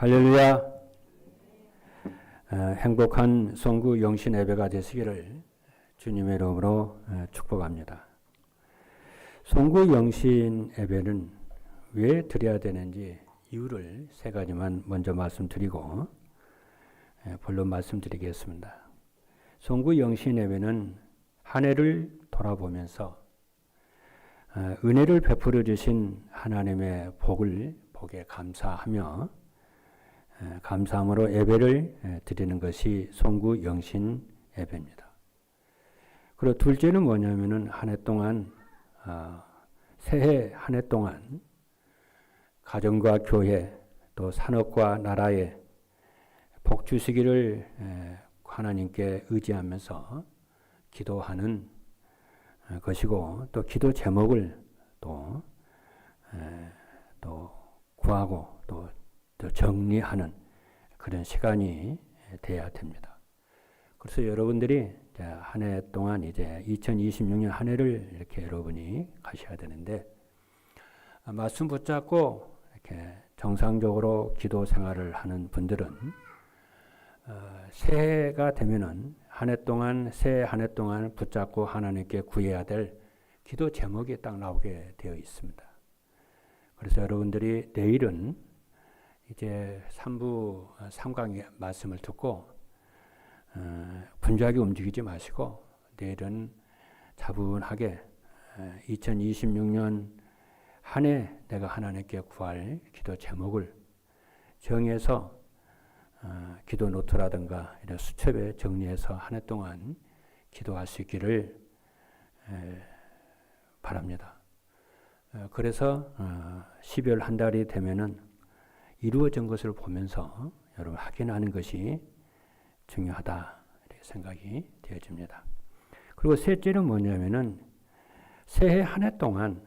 할렐루야. 행복한 송구 영신 예배가 되시기를 주님의 이름으로 축복합니다. 송구 영신 예배는 왜 드려야 되는지 이유를 세 가지만 먼저 말씀드리고 본론 말씀드리겠습니다. 송구 영신 예배는 한 해를 돌아보면서 은혜를 베풀어 주신 하나님의 복에 감사하며 감사함으로 예배를 드리는 것이 송구 영신 예배입니다. 그리고 둘째는 뭐냐면은 한 해 동안 새해 한 해 동안 가정과 교회 또 산업과 나라에 복 주시기를 하나님께 의지하면서 기도하는 것이고 또 기도 제목을 또 구하고 또 정리하는 그런 시간이 돼야 됩니다. 그래서 여러분들이 한 해 동안 이제 2026년 한 해를 이렇게 여러분이 가셔야 되는데 말씀 붙잡고 이렇게 정상적으로 기도 생활을 하는 분들은 새해가 되면은 새해 한 해 동안 붙잡고 하나님께 구해야 될 기도 제목이 딱 나오게 되어 있습니다. 그래서 여러분들이 내일은 이제 3부 3강의 말씀을 듣고 분주하게 움직이지 마시고 내일은 차분하게 2026년 한 해 내가 하나님께 구할 기도 제목을 정해서 기도 노트라든가 이런 수첩에 정리해서 한 해 동안 기도할 수 있기를 바랍니다. 그래서 12월 한 달이 되면은 이루어진 것을 보면서 여러분 확인하는 것이 중요하다 이렇게 생각이 되어집니다. 그리고 셋째는 뭐냐면은 새해 한 해 동안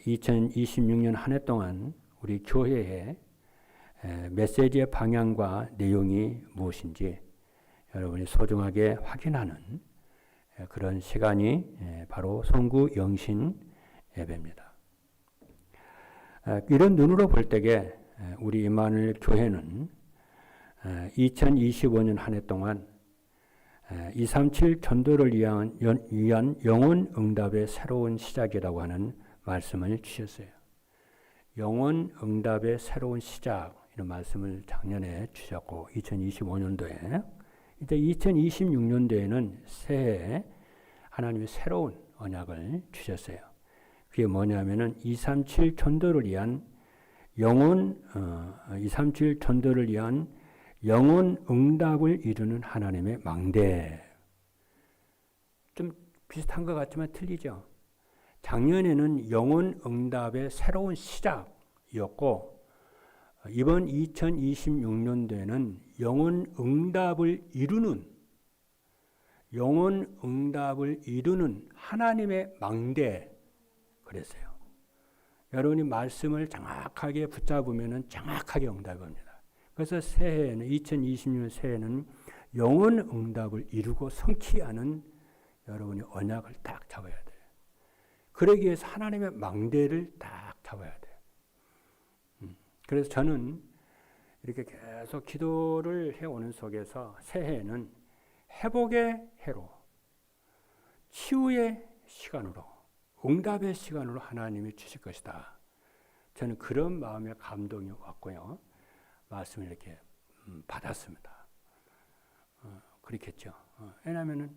2026년 한 해 동안 우리 교회의 메시지의 방향과 내용이 무엇인지 여러분이 소중하게 확인하는 그런 시간이 바로 송구 영신 예배입니다. 이런 눈으로 볼 때에 우리 임마누엘 교회는 2025년 한 해 동안 237 전도를 위한 영혼 응답의 새로운 시작이라고 하는 말씀을 주셨어요. 영혼 응답의 새로운 시작 이런 말씀을 작년에 주셨고 2025년도에 이제 2026년도에는 새해 하나님의 새로운 언약을 주셨어요. 그게 뭐냐면은 237 전도를 위한 237 전도를 위한 영혼 응답을 이루는 하나님의 망대. 좀 비슷한 것 같지만 틀리죠. 작년에는 영혼 응답의 새로운 시작이었고 이번 2026년도에는 영혼 응답을 이루는 하나님의 망대 그랬어요. 여러분이 말씀을 정확하게 붙잡으면 정확하게 응답이 옵니다. 그래서 새해에는 2026년 새해는 영혼 응답을 이루고 성취하는 여러분이 언약을 딱 잡아야 돼요. 그러기 위해서 하나님의 망대를 딱 잡아야 돼요. 그래서 저는 이렇게 계속 기도를 해오는 속에서 새해에는 회복의 해로 치유의 시간으로 응답의 시간으로 하나님이 주실 것이다. 저는 그런 마음의 감동이 왔고요. 말씀을 이렇게 받았습니다. 그렇겠죠. 왜냐하면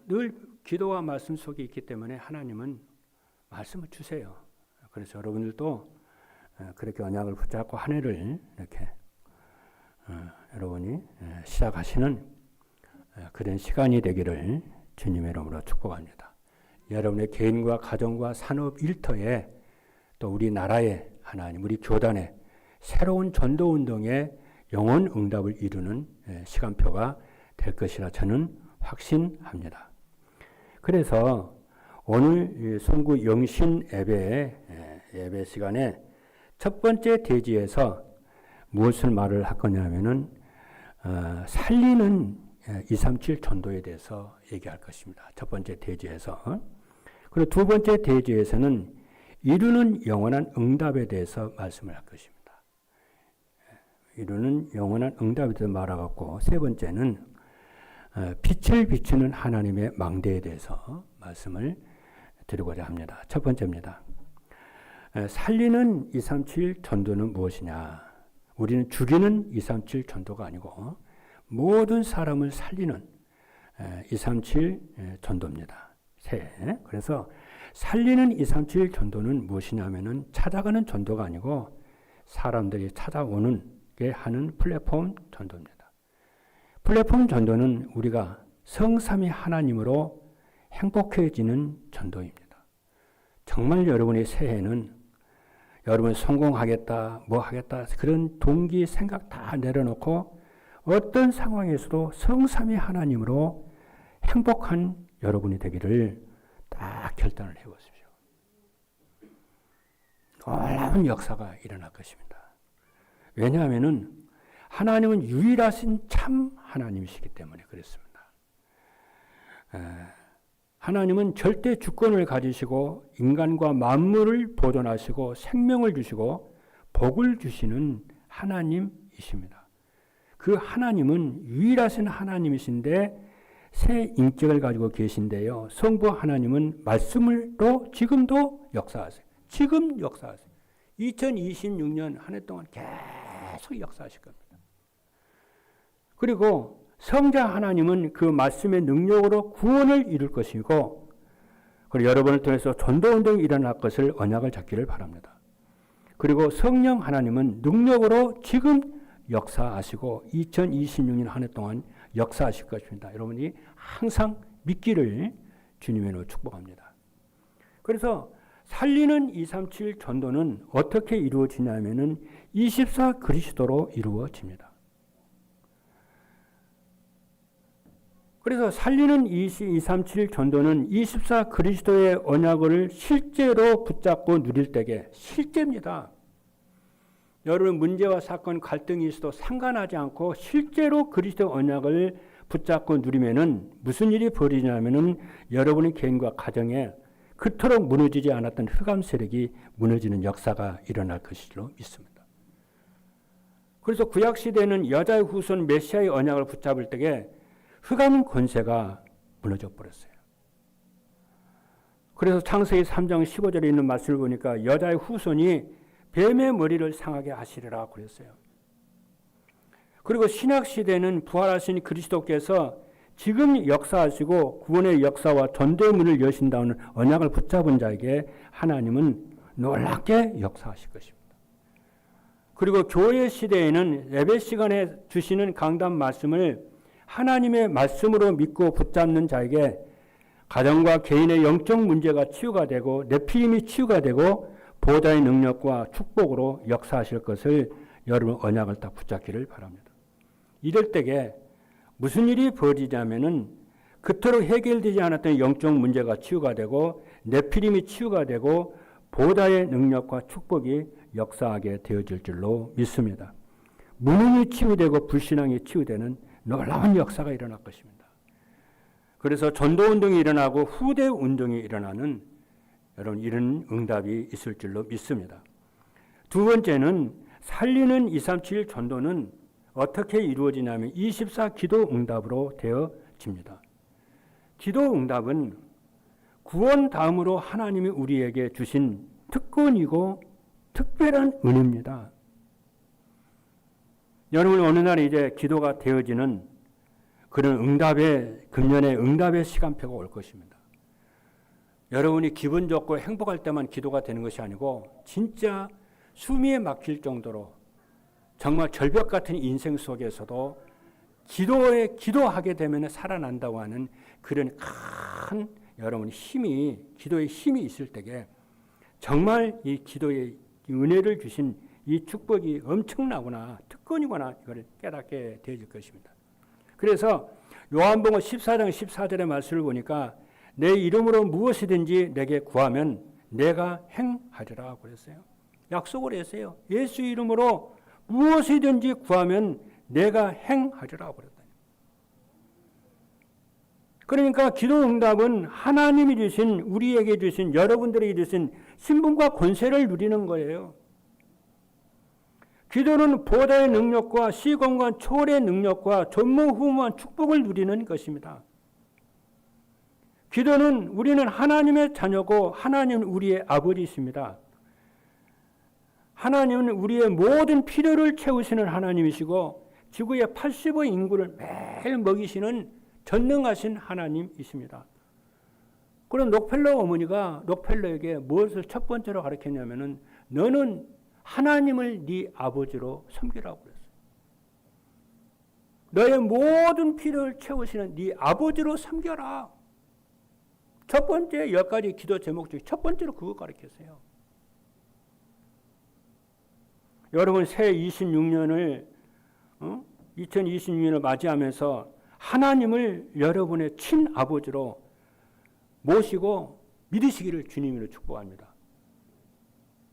늘 기도와 말씀 속에 있기 때문에 하나님은 말씀을 주세요. 그래서 여러분들도 그렇게 언약을 붙잡고 한 해를 이렇게 여러분이 시작하시는 그런 시간이 되기를 주님의 이름으로 축복합니다. 여러분의 개인과 가정과 산업 일터에 또 우리 나라의 하나님, 우리 교단의 새로운 전도운동의 영혼 응답을 이루는 시간표가 될 것이라 저는 확신합니다. 그래서 오늘 송구 영신 예배 시간에 첫 번째 대지에서 무엇을 말을 할 거냐면은 살리는 237 전도에 대해서 얘기할 것입니다. 첫 번째 대지에서. 그리고 두 번째 대지에서는 이루는 영원한 응답에 대해서 말씀을 할 것입니다. 이루는 영원한 응답에 대해서 말하고, 세 번째는 빛을 비추는 하나님의 망대에 대해서 말씀을 드리고자 합니다. 첫 번째입니다. 살리는 237 전도는 무엇이냐? 우리는 죽이는 237 전도가 아니고 모든 사람을 살리는 237 전도입니다. 그래서 살리는 237 전도는 무엇이냐면은 찾아가는 전도가 아니고 사람들이 찾아오는 게 하는 플랫폼 전도입니다. 플랫폼 전도는 우리가 성삼위 하나님으로 행복해지는 전도입니다. 정말 여러분의 새해는 여러분 성공하겠다, 뭐 하겠다, 그런 동기, 생각 다 내려놓고 어떤 상황에서도 성삼위 하나님으로 행복한 여러분이 되기를 딱 결단을 해보십시오. 놀라운 역사가 일어날 것입니다. 왜냐하면은 하나님은 유일하신 참 하나님이시기 때문에 그렇습니다. 하나님은 절대 주권을 가지시고 인간과 만물을 보존하시고 생명을 주시고 복을 주시는 하나님이십니다. 그 하나님은 유일하신 하나님이신데 새 인격을 가지고 계신데요. 성부 하나님은 말씀으로 지금도 역사하세요. 지금 역사하세요. 2026년 한 해 동안 계속 역사하실 겁니다. 그리고 성자 하나님은 그 말씀의 능력으로 구원을 이룰 것이고, 그리고 여러분을 통해서 전도운동이 일어날 것을 언약을 잡기를 바랍니다. 그리고 성령 하나님은 능력으로 지금 역사하시고 2026년 한 해 동안 역사하실 것입니다. 여러분이 항상 믿기를 주님으로 축복합니다. 그래서 살리는 237 전도는 어떻게 이루어지냐면은 24 그리스도로 이루어집니다. 그래서 살리는 237 전도는 24 그리스도의 언약을 실제로 붙잡고 누릴 때에 실제입니다. 여러분 문제와 사건 갈등이 있어도 상관하지 않고 실제로 그리스도의 언약을 붙잡고 누리면은 무슨 일이 벌어지냐면은 여러분의 개인과 가정에 그토록 무너지지 않았던 흑암 세력이 무너지는 역사가 일어날 것이로 믿습니다. 그래서 구약 시대는 여자의 후손 메시아의 언약을 붙잡을 때에 흑암 권세가 무너져 버렸어요. 그래서 창세기 3장 15절에 있는 말씀을 보니까 여자의 후손이 뱀의 머리를 상하게 하시리라 그랬어요. 그리고 신약 시대는 부활하신 그리스도께서 지금 역사하시고 구원의 역사와 전도의 문을 여신다는 언약을 붙잡은 자에게 하나님은 놀랍게 역사하실 것입니다. 그리고 교회 시대에는 예배 시간에 주시는 강단 말씀을 하나님의 말씀으로 믿고 붙잡는 자에게 가정과 개인의 영적 문제가 치유가 되고 네피림이 치유가 되고 보좌의 능력과 축복으로 역사하실 것을 여러분 언약을 딱 붙잡기를 바랍니다. 이럴 때에 무슨 일이 벌어지냐면은 그토록 해결되지 않았던 영적 문제가 치유가 되고 네피림이 치유가 되고 보좌의 능력과 축복이 역사하게 되어질 줄로 믿습니다. 무능이 치유되고 불신앙이 치유되는 놀라운 역사가 일어날 것입니다. 그래서 전도운동이 일어나고 후대운동이 일어나는 여러분 이런 응답이 있을 줄로 믿습니다. 두 번째는 살리는 237 전도는 어떻게 이루어지냐면 24 기도 응답으로 되어집니다. 기도 응답은 구원 다음으로 하나님이 우리에게 주신 특권이고 특별한 은혜입니다. 여러분 어느 날 이제 기도가 되어지는 그런 응답의 금년의 응답의 시간표가 올 것입니다. 여러분이 기분 좋고 행복할 때만 기도가 되는 것이 아니고 진짜 숨이 막힐 정도로 정말 절벽 같은 인생 속에서도 기도하게 되면 살아난다고 하는 그런 큰 여러분 힘이 기도의 힘이 있을 때에 정말 이 기도의 은혜를 주신 이 축복이 엄청나구나 특권이구나 이걸 깨닫게 되어질 것입니다. 그래서 요한복음 14장 14절의 말씀을 보니까 내 이름으로 무엇이든지 내게 구하면 내가 행하리라 그랬어요. 약속을 했어요. 예수 이름으로 무엇이든지 구하면 내가 행하리라 그랬다. 그러니까 기도 응답은 하나님이 주신 우리에게 주신 여러분들에게 주신 신분과 권세를 누리는 거예요. 기도는 보좌의 능력과 시공간 초월의 능력과 전무후무한 축복을 누리는 것입니다. 기도는 우리는 하나님의 자녀고 하나님은 우리의 아버지이십니다. 하나님은 우리의 모든 필요를 채우시는 하나님이시고 지구의 80의 인구를 매일 먹이시는 전능하신 하나님이십니다. 그럼 록펠러 어머니가 록펠러에게 무엇을 첫 번째로 가르쳤냐면은 너는 하나님을 네 아버지로 섬기라고 그랬어요. 너의 모든 필요를 채우시는 네 아버지로 섬겨라. 첫 번째 10가지 기도 제목 중에 첫 번째로 그거 가르쳤어요. 여러분 새 26년을 2026년을 맞이하면서 하나님을 여러분의 친아버지로 모시고 믿으시기를 주님으로 축복합니다.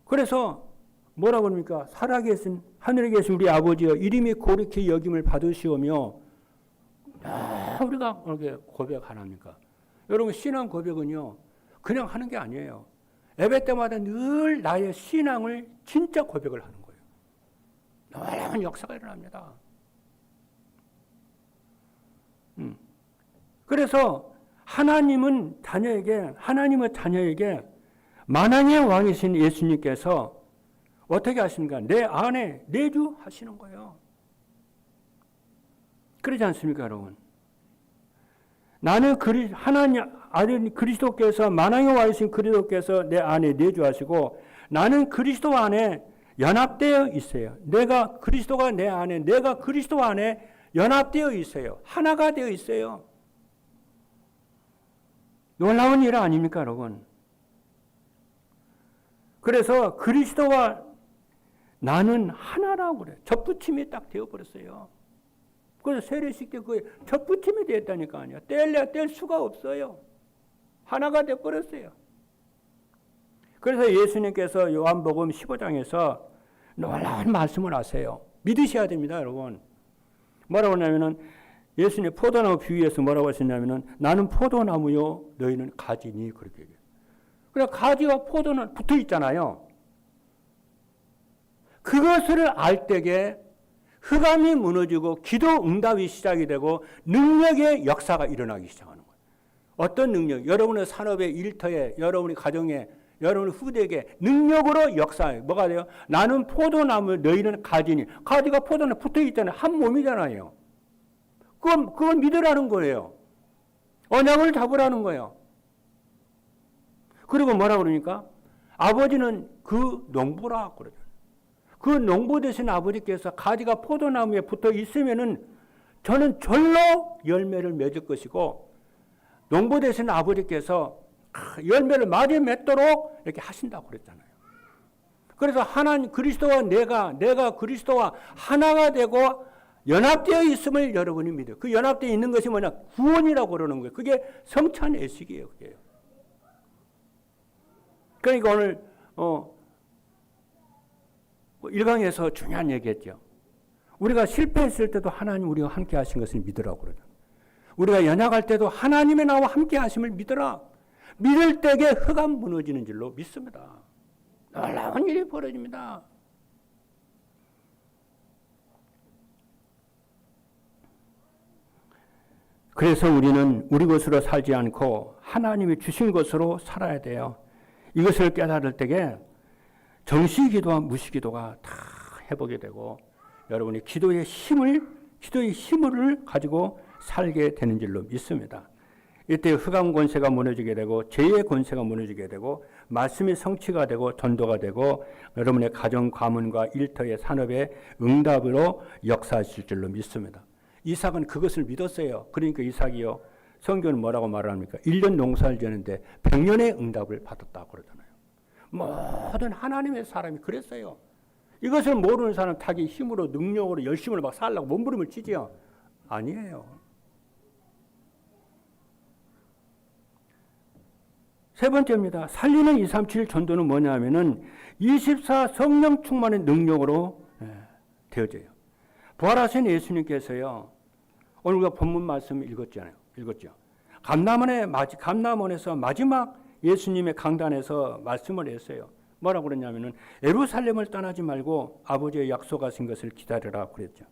그래서 뭐라고 합니까? 살아계신 하늘에 계신 우리 아버지여 이름이 고르게 여김을 받으시오며 우리가 이렇게 고백 안 합니까? 여러분 신앙 고백은요 그냥 하는 게 아니에요. 예배 때마다 늘 나의 신앙을 진짜 고백을 하는 거예요. 놀라운 역사가 일어납니다. 그래서 하나님의 자녀에게 만왕의 왕이신 예수님께서 어떻게 하십니까? 내 안에 내주하시는 거예요. 그러지 않습니까, 여러분? 나는 하나님 아들 그리스도께서 만왕의 왕이신 그리스도께서 내 안에 내주하시고 나는 그리스도 안에 연합되어 있어요. 그리스도가 내 안에, 내가 그리스도 안에 연합되어 있어요. 하나가 되어 있어요. 놀라운 일 아닙니까, 여러분? 그래서 그리스도와 나는 하나라고 그래요. 접붙임이 딱 되어버렸어요. 그래서 세례식 때 그게 접붙임이 되었다니까 아니야. 뗄 수가 없어요. 하나가 되어버렸어요. 그래서 예수님께서 요한복음 15장에서 놀라운 말씀을 하세요. 믿으셔야 됩니다, 여러분. 뭐라고 하냐면은 예수님 포도나무 비유에서 뭐라고 하셨냐면은 나는 포도나무요, 너희는 가지니 그렇게 얘기해요. 그러니까 가지와 포도는 붙어 있잖아요. 그것을 알 때에 흑암이 무너지고 기도 응답이 시작이 되고 능력의 역사가 일어나기 시작하는 거예요. 어떤 능력? 여러분의 산업의 일터에, 여러분의 가정에, 여러분의 후대에게 능력으로 역사해요. 뭐가 돼요? 나는 포도나무, 너희는 가지니. 가지가 포도나무 붙어 있잖아요. 한 몸이잖아요. 그건 믿으라는 거예요. 언약을 잡으라는 거예요. 그리고 뭐라 그러니까? 아버지는 그 농부라 그러죠. 그 농부 되신 아버지께서 가지가 포도나무에 붙어 있으면은 저는 절로 열매를 맺을 것이고 농부 되신 아버지께서 열매를 많이 맺도록 이렇게 하신다고 그랬잖아요. 그래서 하나님 그리스도와 내가 그리스도와 하나가 되고 연합되어 있음을 여러분이 믿어요. 그 연합되어 있는 것이 뭐냐? 구원이라고 그러는 거예요. 그게 성찬 예식이에요. 그게요. 그러니까 오늘 1강에서 중요한 얘기했죠. 우리가 실패했을 때도 하나님 우리와 함께 하신 것을 믿으라고 그러죠. 우리가 연약할 때도 하나님의 나와 함께 하심을 믿으라. 믿을 때에 흑암 무너지는 줄로 믿습니다. 놀라운 일이 벌어집니다. 그래서 우리는 우리 것으로 살지 않고 하나님이 주신 것으로 살아야 돼요. 이것을 깨달을 때에 정시기도와 무시기도가 다 해보게 되고 여러분이 기도의 힘을 가지고 살게 되는 줄로 믿습니다. 이때 흑암 권세가 무너지게 되고 죄의 권세가 무너지게 되고 말씀이 성취가 되고 전도가 되고 여러분의 가정 가문과 일터의 산업의 응답으로 역사하실 줄로 믿습니다. 이삭은 그것을 믿었어요. 그러니까 이삭이요. 성경은 뭐라고 말합니까? 1년 농사를 지었는데 100년의 응답을 받았다고 그러잖아요. 모든 하나님의 사람이 그랬어요. 이것을 모르는 사람 자기 힘으로 능력으로 열심으로 막 살려고 몸부림을 치지요. 아니에요. 세 번째입니다. 살리는 237 전도는 뭐냐면은 24 성령 충만의 능력으로 되어져요. 부활하신 예수님께서요. 오늘 우리가 본문 말씀 읽었죠. 감람원에서 마지막 예수님의 강단에서 말씀을 했어요. 뭐라고 그랬냐면은 예루살렘을 떠나지 말고 아버지의 약속하신 것을 기다려라 그랬죠.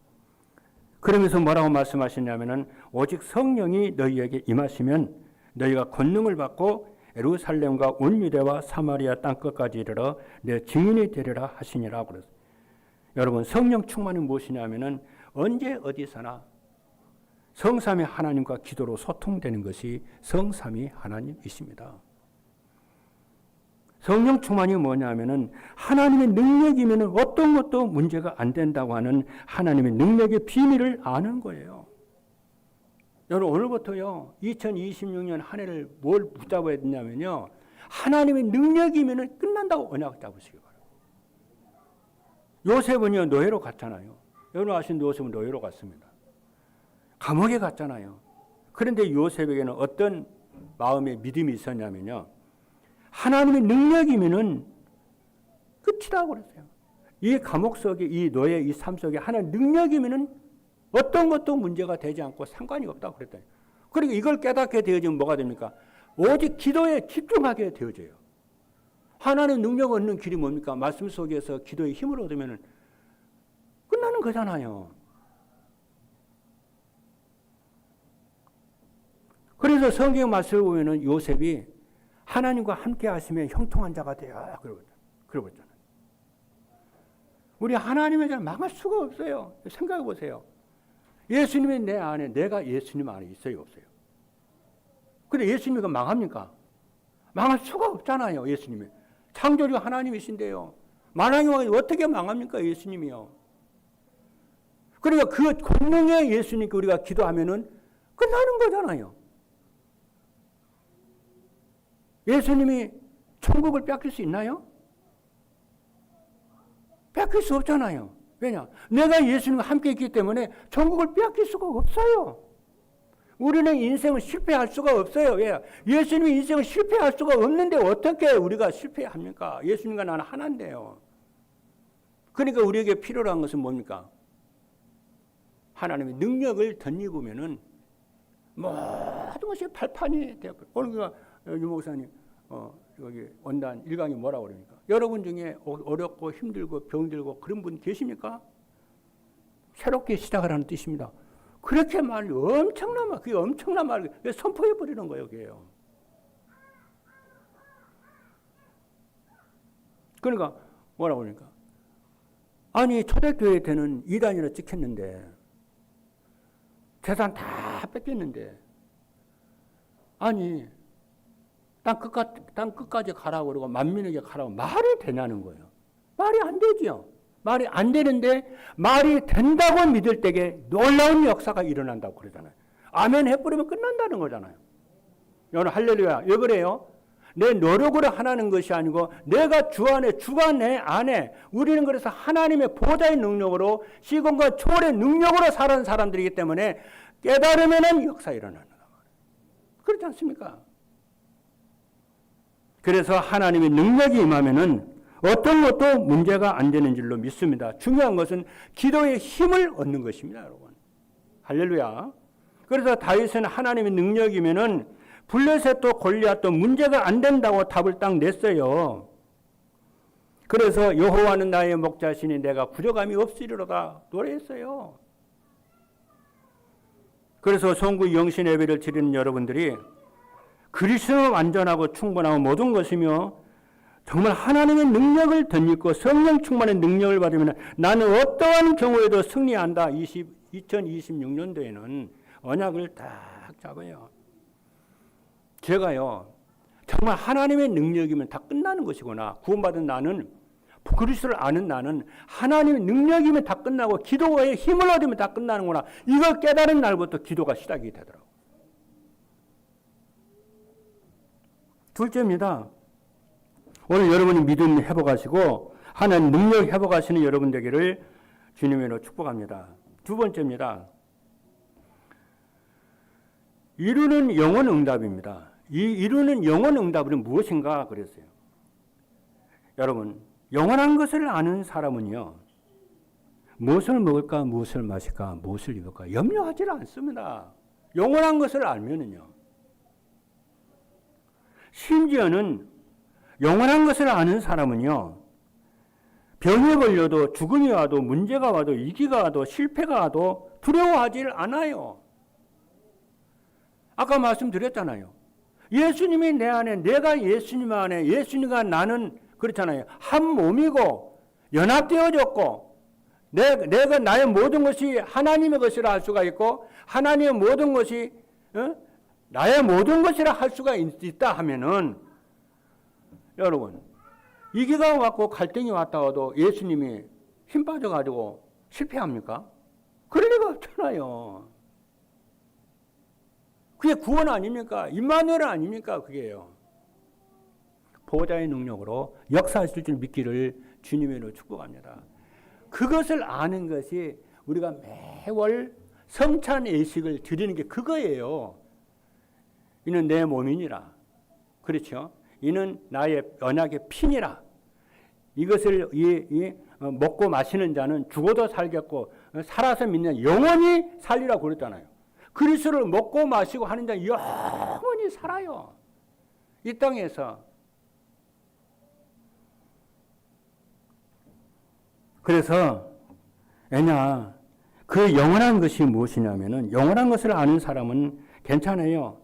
그러면서 뭐라고 말씀하시냐면은 오직 성령이 너희에게 임하시면 너희가 권능을 받고 예루살렘과 온 유대와 사마리아 땅끝까지 이르러 내 증인이 되리라 하시니라 그랬어요. 여러분, 성령 충만은 무엇이냐면은 언제 어디서나 성삼위 하나님과 기도로 소통되는 것이 성삼위 하나님이십니다. 성령 충만이 뭐냐면은 하나님의 능력이면 어떤 것도 문제가 안 된다고 하는 하나님의 능력의 비밀을 아는 거예요. 여러분, 오늘부터요 2026년 한 해를 뭘 붙잡아야 되냐면요, 하나님의 능력이면 끝난다고 언약 잡으시기 바랍니다. 요셉은요 노예로 갔잖아요. 여러분 아시는 요셉은 노예로 갔습니다. 감옥에 갔잖아요. 그런데 요셉에게는 어떤 마음의 믿음이 있었냐면요, 하나님의 능력이면은 끝이라고 그랬어요. 이 감옥 속에, 이 노예, 이 삶 속에 하나님 능력이면은 어떤 것도 문제가 되지 않고 상관이 없다고 그랬더니, 그러니까 이걸 깨닫게 되어지면 뭐가 됩니까? 오직 기도에 집중하게 되어져요. 하나님 능력 얻는 길이 뭡니까? 말씀 속에서 기도의 힘을 얻으면 끝나는 거잖아요. 그래서 성경 말씀을 보면은 요셉이 하나님과 함께 하시면 형통한 자가 되어 그러잖아요. 우리 하나님의 자는 망할 수가 없어요. 생각해 보세요. 예수님이 내 안에, 내가 예수님 안에 있어요, 없어요? 근데 예수님이 망합니까? 망할 수가 없잖아요, 예수님이. 창조주 하나님이신데요. 만왕의 왕이 어떻게 망합니까, 예수님이요? 그러니까 그 권능의 예수님께 우리가 기도하면은 끝나는 거잖아요. 예수님이 천국을 뺏길 수 있나요? 뺏길 수 없잖아요. 왜냐? 내가 예수님과 함께 있기 때문에 천국을 뺏길 수가 없어요. 우리는 인생을 실패할 수가 없어요. 왜? 예수님이 인생을 실패할 수가 없는데 어떻게 우리가 실패합니까? 예수님과 나는 하나인데요. 그러니까 우리에게 필요로 한 것은 뭡니까? 하나님의 능력을 덧입으면은 모든 것이 발판이 되어버려요. 오늘 유 목사님 여기 원단 1강이 뭐라고 그러니까, 여러분 중에 어렵고 힘들고 병들고 그런 분 계십니까? 새롭게 시작하라는 뜻입니다. 그렇게 말, 엄청난 말, 그게 엄청난 말, 선포해 버리는 거예요, 그게요. 그러니까 뭐라고 그러니까, 아니 초대교회 때는 이단이라 찍혔는데 재산 다 뺏겼는데, 아니 땅 끝까지 가라고 그러고 만민에게 가라고 말이 되냐는 거예요. 말이 안 되죠. 말이 안 되는데 말이 된다고 믿을 때에 놀라운 역사가 일어난다고 그러잖아요. 아멘 해버리면 끝난다는 거잖아요. 여러분 할렐루야. 왜 그래요? 내 노력으로 하나는 것이 아니고 내가 주 안에, 주가 내 안에, 우리는 그래서 하나님의 보좌의 능력으로, 시공과 초월의 능력으로 사는 사람들이기 때문에 깨달으면은 역사 일어나는 거예요. 그렇지 않습니까? 그래서 하나님의 능력이 임하면은 어떤 것도 문제가 안 되는 줄로 믿습니다. 중요한 것은 기도의 힘을 얻는 것입니다, 여러분. 할렐루야. 그래서 다윗은 하나님의 능력이면은 블레셋도 골리앗도 문제가 안 된다고 답을 딱 냈어요. 그래서 여호와는 나의 목자시니 내가 부족함이 없으리로다 노래했어요. 그래서 성구 영신 예배를 드리는 여러분들이 그리스도는 완전하고 충분하고 모든 것이며 정말 하나님의 능력을 덧입고 성령 충만의 능력을 받으면 나는 어떠한 경우에도 승리한다. 2026년도에는 언약을 딱 잡아요. 제가요, 정말 하나님의 능력이면 다 끝나는 것이구나. 구원받은 나는, 그리스도를 아는 나는 하나님의 능력이면 다 끝나고 기도의 힘을 얻으면 다 끝나는구나. 이걸 깨달은 날부터 기도가 시작이 되더라고요. 둘째입니다. 오늘 여러분이 믿음 회복하시고 하나님 능력 회복하시는 여러분 되기를 주님으로 축복합니다. 두 번째입니다. 이루는 영혼 응답입니다. 이 이루는 영혼 응답은 무엇인가 그랬어요. 여러분, 영원한 것을 아는 사람은요, 무엇을 먹을까, 무엇을 마실까, 무엇을 입을까 염려하지 않습니다. 영원한 것을 알면은요. 심지어는 영원한 것을 아는 사람은요, 병에 걸려도 죽음이 와도 문제가 와도 위기가 와도 실패가 와도 두려워하지 않아요. 아까 말씀드렸잖아요. 예수님이 내 안에, 내가 예수님 안에, 예수님과 나는 그렇잖아요. 한 몸이고 연합되어졌고 내가 나의 모든 것이 하나님의 것이라 할 수가 있고 하나님의 모든 것이 나의 모든 것이라 할 수가 있다 하면은 여러분 위기가 왔고 갈등이 왔다 해도 예수님이 힘 빠져가지고 실패합니까? 그럴 리가 없잖아요. 그게 구원 아닙니까? 임마누엘 아닙니까? 그게요. 보호자의 능력으로 역사하실 줄 믿기를 주님으로 축복합니다. 그것을 아는 것이 우리가 매월 성찬 예식을 드리는 게 그거예요. 이는 내 몸이니라. 그렇죠? 이는 나의 언약의 피니라. 이것을 먹고 마시는 자는 죽어도 살겠고 살아서 믿는 영원히 살리라고 그랬잖아요. 그리스도를 먹고 마시고 하는 자는 영원히 살아요. 이 땅에서. 그래서 왜냐 그 영원한 것이 무엇이냐면은 영원한 것을 아는 사람은 괜찮아요.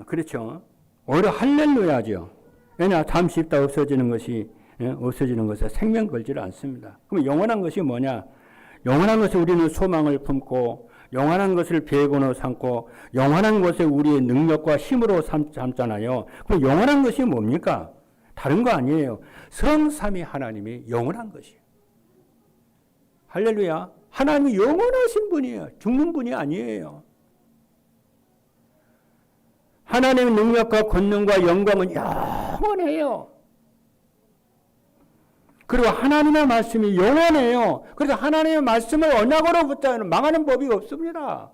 그렇죠. 오히려 할렐루야죠. 왜냐 잠시 있다 없어지는 것이 없어지는 것에 생명 걸지를 않습니다. 그럼 영원한 것이 뭐냐? 영원한 것에 우리는 소망을 품고 영원한 것을 배경으로 삼고 영원한 것에 우리의 능력과 힘으로 삼잖아요. 그럼 영원한 것이 뭡니까? 다른 거 아니에요. 성삼위 하나님이 영원한 것이에요. 할렐루야. 하나님이 영원하신 분이에요. 죽는 분이 아니에요. 하나님의 능력과 권능과 영광은 영원해요. 그리고 하나님의 말씀이 영원해요. 그래서 하나님의 말씀을 언약으로 붙잡으면 망하는 법이 없습니다.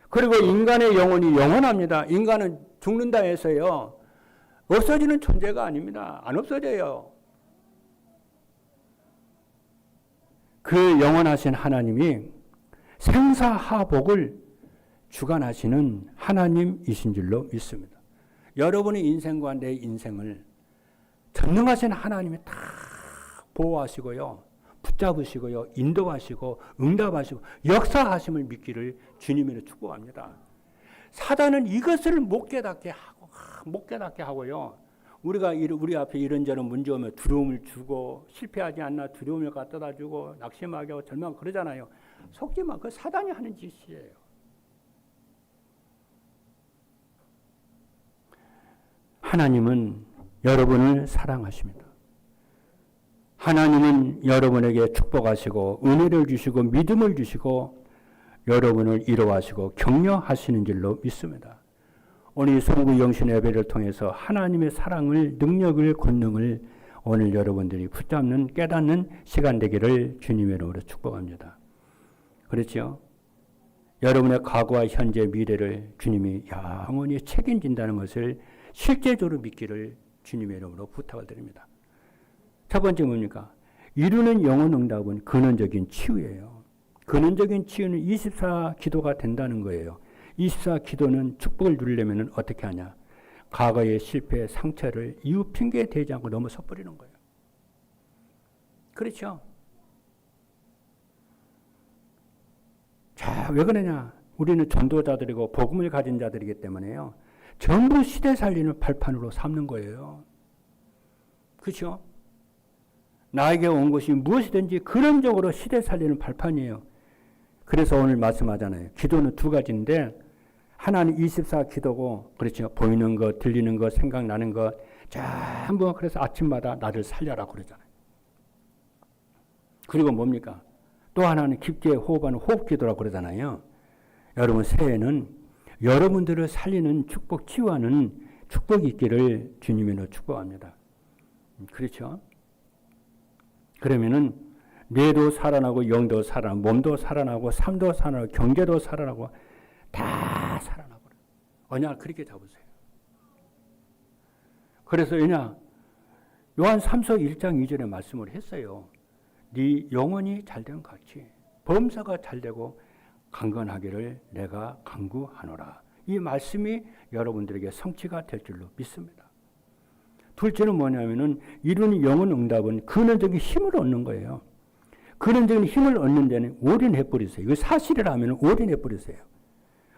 그리고 인간의 영혼이 영원합니다. 인간은 죽는다 해서요. 없어지는 존재가 아닙니다. 안 없어져요. 그 영원하신 하나님이 생사하복을 주관하시는 하나님이신 줄로 믿습니다. 여러분의 인생과 내 인생을 전능하신 하나님이 다 보호하시고요. 붙잡으시고요. 인도하시고 응답하시고 역사하심을 믿기를 주님으로 축복합니다. 사단은 이것을 못 깨닫게 하고요. 우리가 우리 앞에 이런저런 문제 오면 두려움을 주고 실패하지 않나 두려움을 갖다 주고 낙심하게 하고 절망 그러잖아요. 속지 마. 그 사단이 하는 짓이에요. 하나님은 여러분을 사랑하십니다. 하나님은 여러분에게 축복하시고 은혜를 주시고 믿음을 주시고 여러분을 위로하시고 격려하시는 줄로 믿습니다. 오늘 성구 영신 예배를 통해서 하나님의 사랑을 능력을 권능을 오늘 여러분들이 붙잡는 깨닫는 시간 되기를 주님의 이름으로 축복합니다. 그렇죠? 여러분의 과거와 현재 미래를 주님이 영원히 책임진다는 것을 실제적으로 믿기를 주님의 이름으로 부탁을 드립니다. 첫 번째 뭡니까? 이루는 영혼 응답은 근원적인 치유예요. 근원적인 치유는 24 기도가 된다는 거예요. 24 기도는 축복을 누리려면 어떻게 하냐? 과거의 실패, 상처를 이유 핑계에 대지 않고 넘어서 버리는 거예요. 그렇죠? 자, 왜 그러냐? 우리는 전도자들이고 복음을 가진 자들이기 때문에요. 전부 시대 살리는 발판으로 삼는 거예요. 그렇죠? 나에게 온 것이 무엇이든지 근원적으로 시대 살리는 발판이에요. 그래서 오늘 말씀하잖아요. 기도는 두 가지인데 하나는 24 기도고 그렇죠. 보이는 것, 들리는 것, 생각나는 것 전부 그래서 아침마다 나를 살려라 그러잖아요. 그리고 뭡니까? 또 하나는 깊게 호흡하는 호흡기도라고 그러잖아요. 여러분 새해는 여러분들을 살리는 축복, 치유하는 축복이 있기를 주님으로 축복합니다. 그렇죠? 그러면은 뇌도 살아나고 영도 살아나고 몸도 살아나고 삶도 살아나고 경제도 살아나고 다 살아나고 언약을 그렇게 잡으세요. 그래서 왜냐? 요한 3서 1장 2절에 말씀을 했어요. 네 영혼이 잘된 같이 범사가 잘되고 강건하기를 내가 간구하노라. 이 말씀이 여러분들에게 성취가 될 줄로 믿습니다. 둘째는 뭐냐면은 이루는 영혼 응답은 근원적인 힘을 얻는 거예요. 근원적인 힘을 얻는 데는 올인해 버리세요. 이거 사실이라면 올인해 버리세요.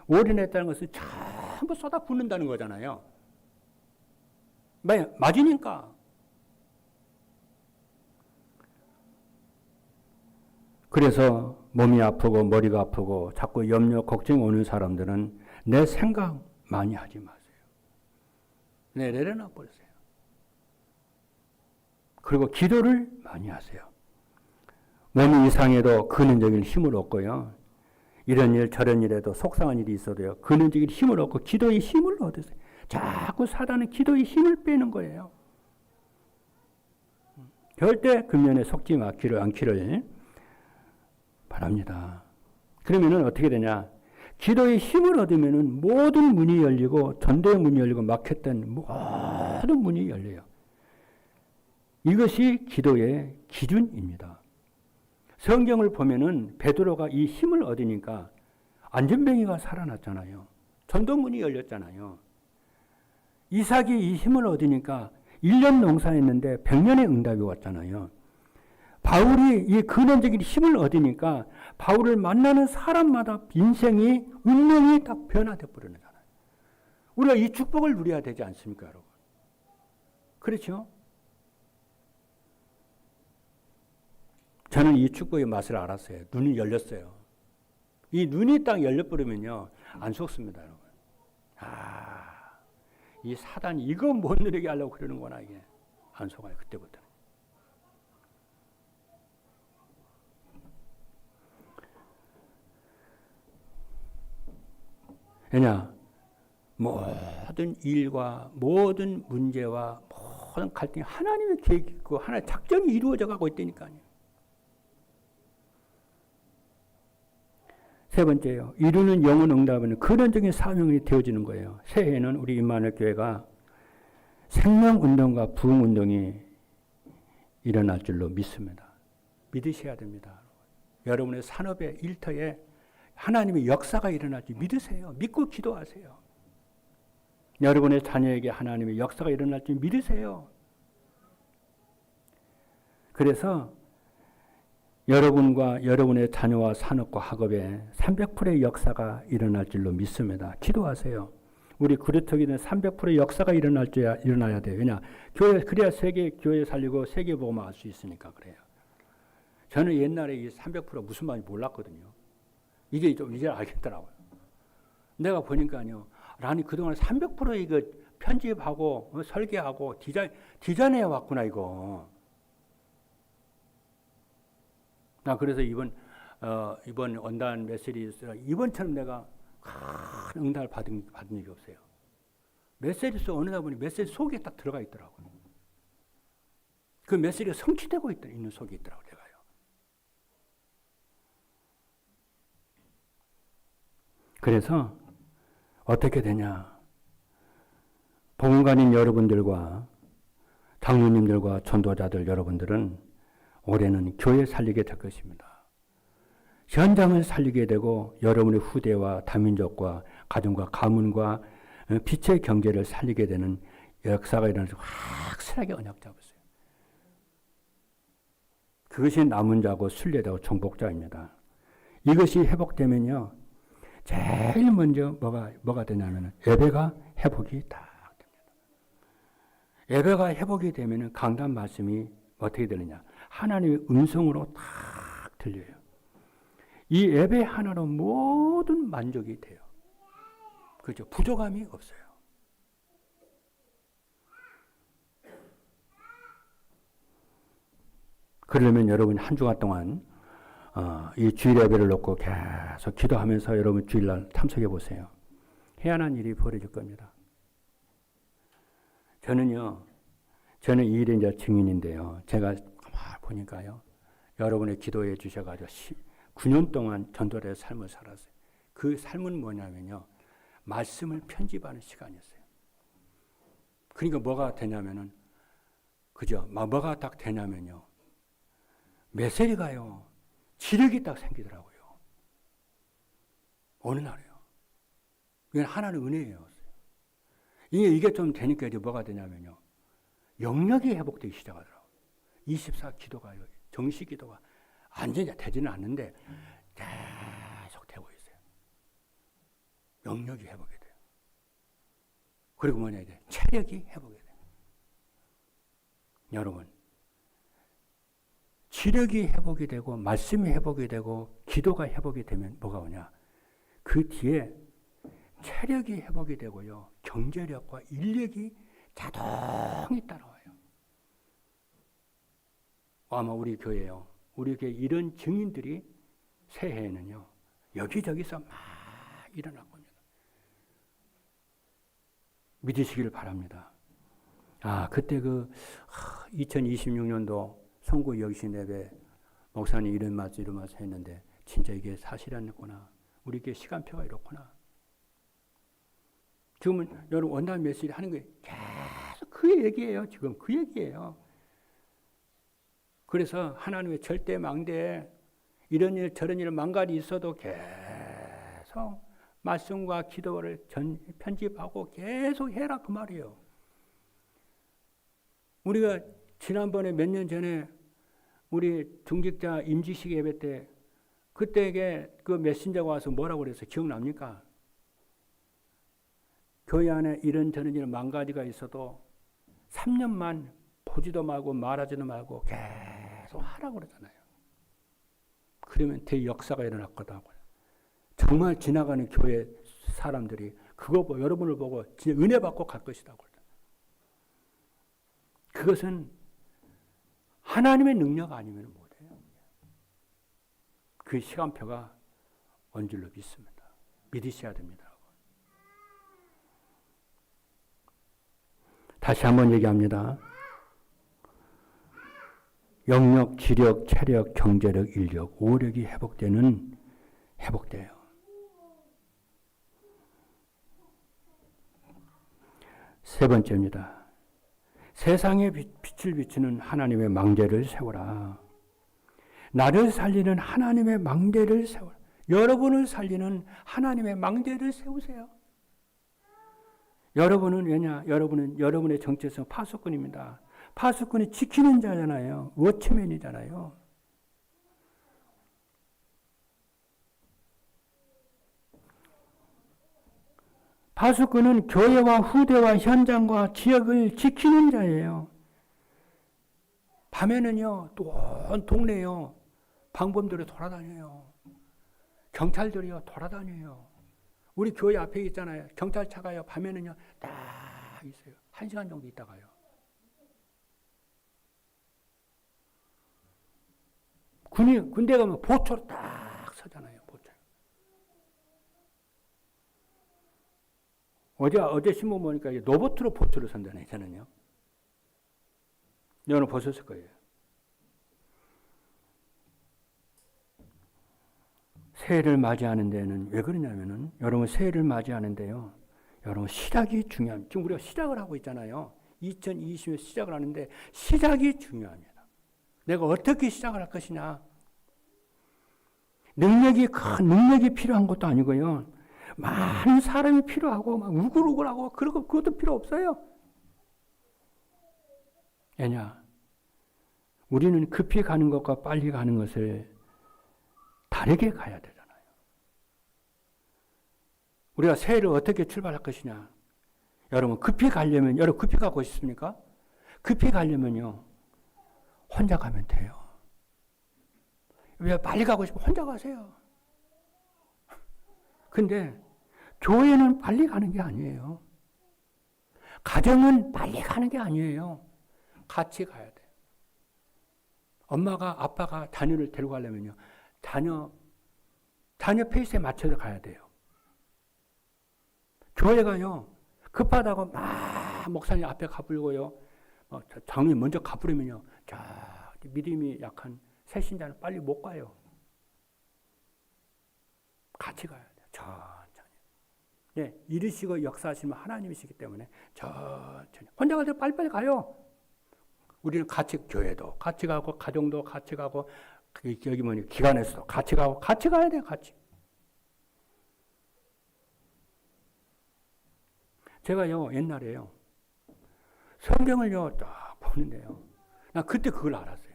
올인했다는 것은 전부 쏟아 붓는다는 거잖아요. 맞으니까. 그래서 몸이 아프고 머리가 아프고 자꾸 염려, 걱정 오는 사람들은 내 생각 많이 하지 마세요. 내려놔 버리세요. 그리고 기도를 많이 하세요. 몸이 이상해도 근원적인 힘을 얻고요. 이런 일 저런 일에도 속상한 일이 있어도요. 근원적인 힘을 얻고 기도의 힘을 얻으세요. 자꾸 사단은 기도의 힘을 빼는 거예요. 절대 금연에 속지 않기를 바랍니다. 그러면은 어떻게 되냐? 기도의 힘을 얻으면은 모든 문이 열리고 전도의 문이 열리고 막혔던 모든 문이 열려요. 이것이 기도의 기준입니다. 성경을 보면은 베드로가 이 힘을 얻으니까 안전뱅이가 살아났잖아요. 전도문이 열렸잖아요. 이삭이 이 힘을 얻으니까 1년 농사했는데 100년의 응답이 왔잖아요. 바울이 이 근원적인 힘을 얻으니까 바울을 만나는 사람마다 인생이 운명이 다 변화돼 버리잖아요. 우리가 이 축복을 누려야 되지 않습니까, 여러분? 그렇죠? 저는 이 축복의 맛을 알았어요. 눈이 열렸어요. 이 눈이 딱 열려버리면요, 안 속습니다, 여러분. 이 사단이 이거 못 누리게 하려고 그러는구나, 이게. 안 속아요, 그때부터. 왜냐? 모든 일과 모든 문제와 모든 갈등이 하나님의 계획이 있고 하나님의 작전이 이루어져 가고 있다니까요. 세 번째요. 이루는 영혼 응답은 근원적인 사명이 되어지는 거예요. 새해에는 우리 임마누엘 교회가 생명운동과 부흥운동이 일어날 줄로 믿습니다. 믿으셔야 됩니다. 여러분의 산업의 일터에 하나님의 역사가 일어날 줄 믿으세요. 믿고 기도하세요. 여러분의 자녀에게 하나님의 역사가 일어날 줄 믿으세요. 그래서 여러분과 여러분의 자녀와 산업과 학업에 300%의 역사가 일어날 줄로 믿습니다. 기도하세요. 우리 그루터기는 300%의 역사가 일어나야 돼요. 왜냐? 교회, 그래야 세계 교회 살리고 세계 복음을 알 수 있으니까 그래요. 저는 옛날에 이 300% 무슨 말인지 몰랐거든요. 이제 좀 이제 알겠더라고요. 내가 보니까요. 아니 그동안 300% 이거 편집하고 설계하고 디자인해 왔구나 이거. 나 그래서 이번 원단 메시지 이번처럼 내가 큰 응답을 받은 적이 없어요. 메시지 어느다 보니 메시지 속에 딱 들어가 있더라고요. 그 메시지가 성취되고 있는 속에 있더라고요. 제가요. 그래서 어떻게 되냐? 복음관인 여러분들과 장로님들과 전도자들 여러분들은 올해는 교회 살리게 될 것입니다. 현장을 살리게 되고 여러분의 후대와 다민족과 가정과 가문과 빛의 경제를 살리게 되는 역사가 일어나서 확실하게 언약 잡으세요. 그것이 남은 자고 순례자고 정복자입니다. 이것이 회복되면요. 제일 먼저 뭐가 되냐면 예배가 회복이 딱 됩니다. 예배가 회복이 되면 강단 말씀이 어떻게 되느냐. 하나님의 음성으로 딱 들려요. 이 예배 하나로 모든 만족이 돼요. 그렇죠? 부족함이 없어요. 그러려면 여러분 한 주간 동안 이 주일 예배를 놓고 계속 기도하면서 여러분 주일날 참석해 보세요. 희한한 일이 벌어질 겁니다. 저는 이 일의 이제 증인인데요. 제가 보니까요. 여러분의 기도해 주셔가지고 9년 동안 전도자의 삶을 살았어요. 그 삶은 뭐냐면요. 말씀을 편집하는 시간이었어요. 그러니까 뭐가 되냐면은, 그죠? 뭐가 딱 되냐면요. 메시지가요. 지력이 딱 생기더라고요. 어느 날에요. 이건 하나님의 은혜예요. 이게 좀 되니까 이제 뭐가 되냐면요. 영역이 회복되기 시작하더라고요. 24 기도가요. 정시 기도가 완전히 되지는 않는데 계속 되고 있어요. 영역이 회복이 돼요. 그리고 뭐냐 이제 체력이 회복이 돼요. 여러분, 지력이 회복이 되고 말씀이 회복이 되고 기도가 회복이 되면 뭐가 오냐? 그 뒤에 체력이 회복이 되고요. 경제력과 인력이 자동이 따라와요. 아마 우리 교회요. 우리 교회 이런 증인들이 새해에는요. 여기저기서 막 일어날 겁니다. 믿으시기를 바랍니다. 그때 2026년도 선구 여기신 예배 목사님 이런 말씀 했는데 진짜 이게 사실이었구나. 우리 교회 시간표가 이렇구나. 지금은 여러분 원단 메시지 하는 게 계속 그 얘기예요. 지금 그 얘기예요. 그래서 하나님의 절대 망대에 이런 일 저런 일 망가지 있어도 계속 말씀과 기도를 편집하고 계속 해라 그 말이에요. 우리가 지난번에 몇 년 전에 우리 중직자 임직식 예배 때 그때에 그 메신저가 와서 뭐라고 그랬어요? 기억납니까? 교회 안에 이런저런 일 망가지가 있어도 3년만 보지도 말고 말하지도 말고 계속 하라고 그러잖아요. 그러면 대역사가 일어났거든. 정말 지나가는 교회 사람들이 그거 보고 여러분을 보고 진짜 은혜 받고 갈 것이다. 그것은 하나님의 능력 아니면 못해요. 그 시간표가 온 줄로 믿습니다. 믿으셔야 됩니다. 다시 한번 얘기합니다. 영역, 지력, 체력, 경제력, 인력, 오력이 회복돼요. 세 번째입니다. 세상에 빛을 비추는 하나님의 망대를 세워라. 나를 살리는 하나님의 망대를 세워라. 여러분을 살리는 하나님의 망대를 세우세요. 여러분은 왜냐? 여러분은 여러분의 정체성 파수꾼입니다. 파수꾼이 지키는 자잖아요. 워치맨이잖아요. 파수꾼은 교회와 후대와 현장과 지역을 지키는 자예요. 밤에는요, 또 온 동네요, 방범들이 돌아다녀요. 경찰들이요, 돌아다녀요. 우리 교회 앞에 있잖아요. 경찰차가요, 밤에는요, 딱 있어요. 1시간 정도 있다가요. 군대 가면 보초로 딱 서잖아요, 보초. 어제 신문 보니까 로봇으로 보초를 선다네, 저는요. 여러분 보셨을 거예요. 새해를 맞이하는 데는 왜 그러냐면은, 여러분 새해를 맞이하는데요. 여러분 시작이 중요합니다. 지금 우리가 시작을 하고 있잖아요. 2020년 시작을 하는데 시작이 중요합니다. 내가 어떻게 시작을 할 것이냐. 큰 능력이 필요한 것도 아니고요. 많은 사람이 필요하고 막 우글우글하고 그것도 필요 없어요. 왜냐? 우리는 급히 가는 것과 빨리 가는 것을 다르게 가야 되잖아요. 우리가 새해를 어떻게 출발할 것이냐? 여러분 급히 가려면, 여러분 급히 가고 싶습니까? 급히 가려면요, 혼자 가면 돼요. 왜 빨리 가고 싶으면 혼자 가세요. 근데 교회는 빨리 가는 게 아니에요. 가정은 빨리 가는 게 아니에요. 같이 가야 돼요. 엄마가 아빠가 자녀를 데리고 가려면요, 자녀 페이스에 맞춰서 가야 돼요. 교회가요, 급하다고 막 목사님 앞에 가불고요, 장로님 먼저 가부르면요, 믿음이 약한 새신자는 빨리 못 가요. 같이 가야 돼요. 천천히. 네, 이르시고 역사하시는 하나님이시기 때문에 천천히. 혼자 갈 때 빨리빨리 가요. 우리는 같이, 교회도 같이 가고 가정도 같이 가고 여기 뭐니 기관에서도 같이 가고 같이 가야 돼요. 같이. 제가요 옛날에요 성경을요 딱 나오는데요. 나 그때 그걸 알았어요.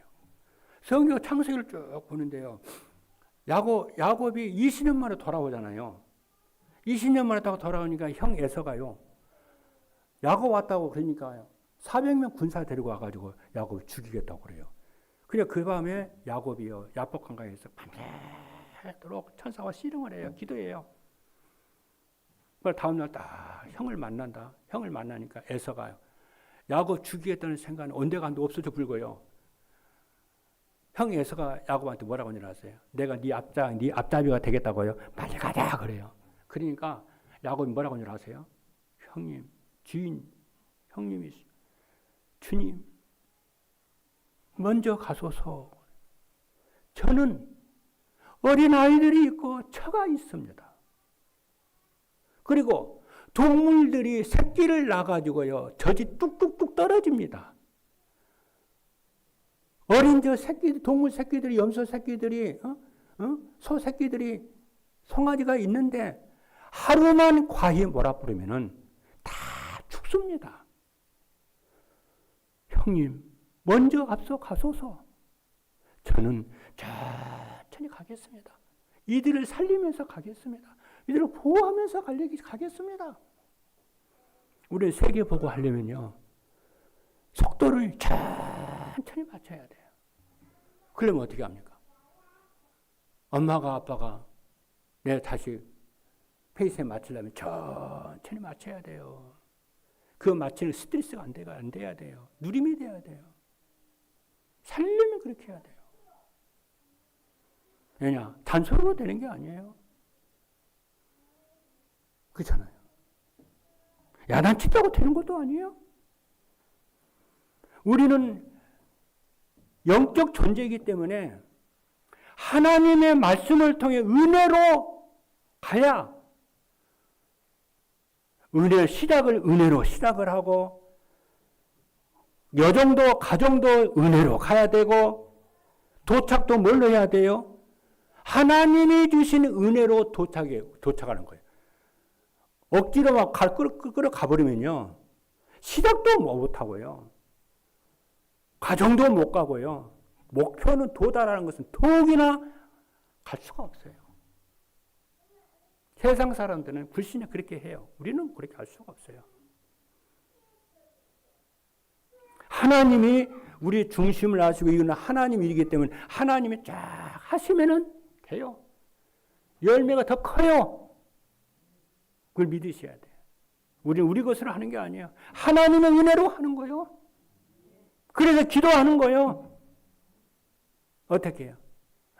성경 창세기를 쭉 보는데요. 야곱이 20년 만에 돌아오잖아요. 20년 만에 딱 돌아오니까 형 에서가요. 야곱 왔다고 그러니까요. 400명 군사 데리고 와가지고 야곱을 죽이겠다고 그래요. 그냥 그 밤에 야곱이요. 야복 한가에서 밤새도록 천사와 씨름을 해요. 기도해요. 그걸 다음날 딱 형을 만난다. 형을 만나니까 에서가요. 야곱 죽이겠다는 생각은 온데간도 없어져 불고요. 형 에서가 야곱한테 뭐라고 일어났어요? 내가 네 앞잡이가 되겠다고요. 빨리 가자 그래요. 그러니까 야곱이 뭐라고 일어나세요? 형님, 주인, 형님이 주님 먼저 가소서. 저는 어린 아이들이 있고 처가 있습니다. 그리고 동물들이 새끼를 낳아가지고요 젖이 뚝뚝뚝 떨어집니다. 어린 저 새끼, 동물 새끼들이, 염소 새끼들이, 소 새끼들이, 송아지가 있는데 하루만 과히 몰아버리면은 다 죽습니다. 형님, 먼저 앞서 가소서. 저는 천천히 가겠습니다. 이들을 살리면서 가겠습니다. 이들을 보호하면서 가겠습니다. 우리 세계 보고 하려면요, 속도를 천천히 맞춰야 돼요. 그러면 어떻게 합니까? 엄마가 아빠가 내가 다시 페이스에 맞추려면 천천히 맞춰야 돼요. 그 맞추는 스트레스가 안 돼야 돼요. 누림이 돼야 돼요. 살려면 그렇게 해야 돼요. 왜냐? 단소리로 되는 게 아니에요. 그렇잖아요. 야단친다고 되는 것도 아니에요. 우리는 영적 존재이기 때문에 하나님의 말씀을 통해 은혜로 가야 은혜로 시작을 하고 여정도 가정도 은혜로 가야 되고 도착도 뭘로 해야 돼요? 하나님이 주신 은혜로 도착하는 거예요. 억지로 막 끌어 가버리면요 시작도 못하고요. 과정도 못 가고요. 목표는 도달하는 것은 더욱이나 갈 수가 없어요. 세상 사람들은 불신에 그렇게 해요. 우리는 그렇게 할 수가 없어요. 하나님이 우리 중심을 아시고 이거는 하나님 일이기 때문에 하나님이 쫙 하시면은 돼요. 열매가 더 커요. 그걸 믿으셔야 돼요. 우리는 우리 것으로 하는 게 아니에요. 하나님의 은혜로 하는 거예요. 그래서 기도하는 거예요. 어떻게 해요?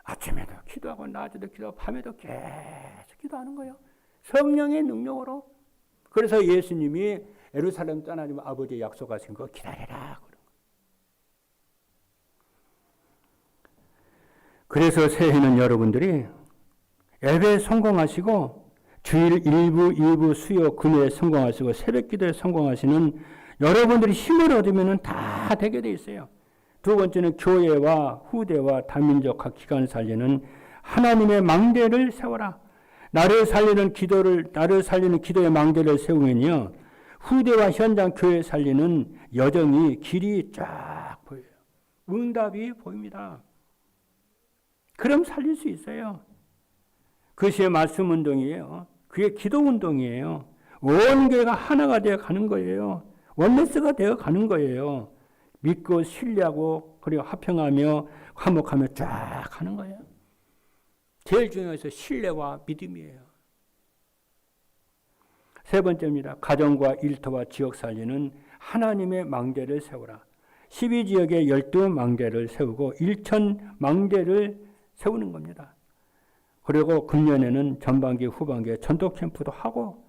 아침에도 기도하고 낮에도 기도하고 밤에도 계속 기도하는 거예요. 성령의 능력으로. 그래서 예수님이 예루살렘 떠나지만 아버지의 약속하신 거 기다려라. 그래서 새해는 여러분들이 예배에 성공하시고 주일 1부, 2부, 수요, 금요일에 성공하시고 새벽 기도에 성공하시는 여러분들이 힘을 얻으면 다 되게 돼 있어요. 두 번째는 교회와 후대와 다민족 각 기관을 살리는 하나님의 망대를 세워라. 나를 살리는 기도의 망대를 세우면요. 후대와 현장 교회 살리는 여정이 길이 쫙 보여요. 응답이 보입니다. 그럼 살릴 수 있어요. 그것이 말씀 운동이에요. 그게 기도 운동이에요. 온 교회가 하나가 되어 가는 거예요. 원네스가 되어 가는 거예요. 믿고 신뢰하고 그리고 화평하며 화목하며 쫙 가는 거예요. 제일 중요한 것은 신뢰와 믿음이에요. 세 번째입니다. 가정과 일터와 지역 살리는 하나님의 망대를 세우라. 12지역에 12망대를 세우고 1000망대를 세우는 겁니다. 그리고 금년에는 전반기 후반기에 전도 캠프도 하고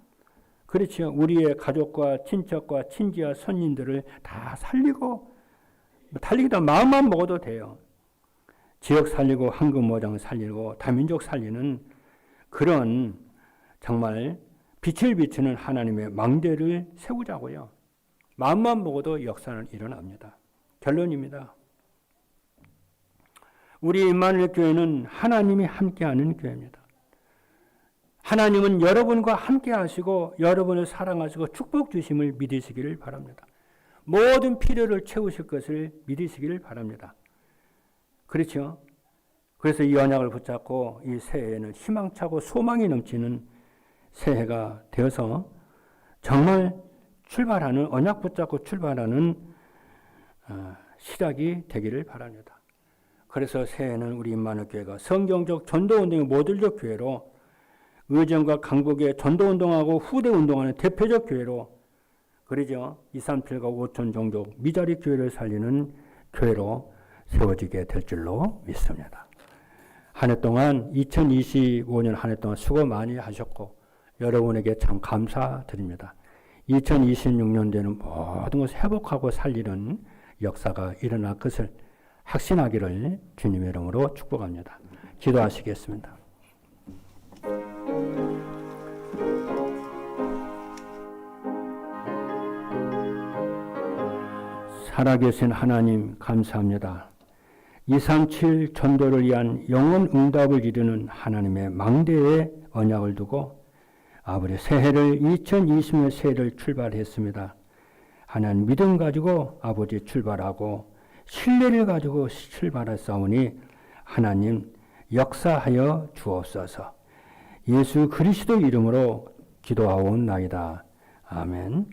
그렇죠. 우리의 가족과 친척과 친지와 손님들을 다 살리고 달리기도 마음만 먹어도 돼요. 지역 살리고 황금모장 살리고 다민족 살리는 그런 정말 빛을 비추는 하나님의 망대를 세우자고요. 마음만 먹어도 역사는 일어납니다. 결론입니다. 우리 임마누엘 교회는 하나님이 함께하는 교회입니다. 하나님은 여러분과 함께 하시고 여러분을 사랑하시고 축복 주심을 믿으시기를 바랍니다. 모든 필요를 채우실 것을 믿으시기를 바랍니다. 그렇죠? 그래서 이 언약을 붙잡고 이 새해에는 희망차고 소망이 넘치는 새해가 되어서 정말 출발하는, 언약 붙잡고 출발하는 시작이 되기를 바랍니다. 그래서 새해에는 우리 임마누엘교회가 성경적 전도운동의 모델적 교회로, 의정과 강북의 전도운동하고 후대운동하는 대표적 교회로, 그러죠. 237과 5천 종족 미자리 교회를 살리는 교회로 세워지게 될 줄로 믿습니다. 한 해 동안 2025년 한 해 동안 수고 많이 하셨고 여러분에게 참 감사드립니다. 2026년도에는 모든 것을 회복하고 살리는 역사가 일어날 것을 확신하기를 주님의 이름으로 축복합니다. 기도하시겠습니다. 살아계신 하나님 감사합니다. 237 전도를 위한 영원 응답을 이루는 하나님의 망대의 언약을 두고 아버지 새해를 2020년 새해를 출발했습니다. 하나님 믿음 가지고 아버지 출발하고 신뢰를 가지고 출발했사오니 하나님 역사하여 주옵소서. 예수 그리스도 이름으로 기도하옵나이다. 아멘.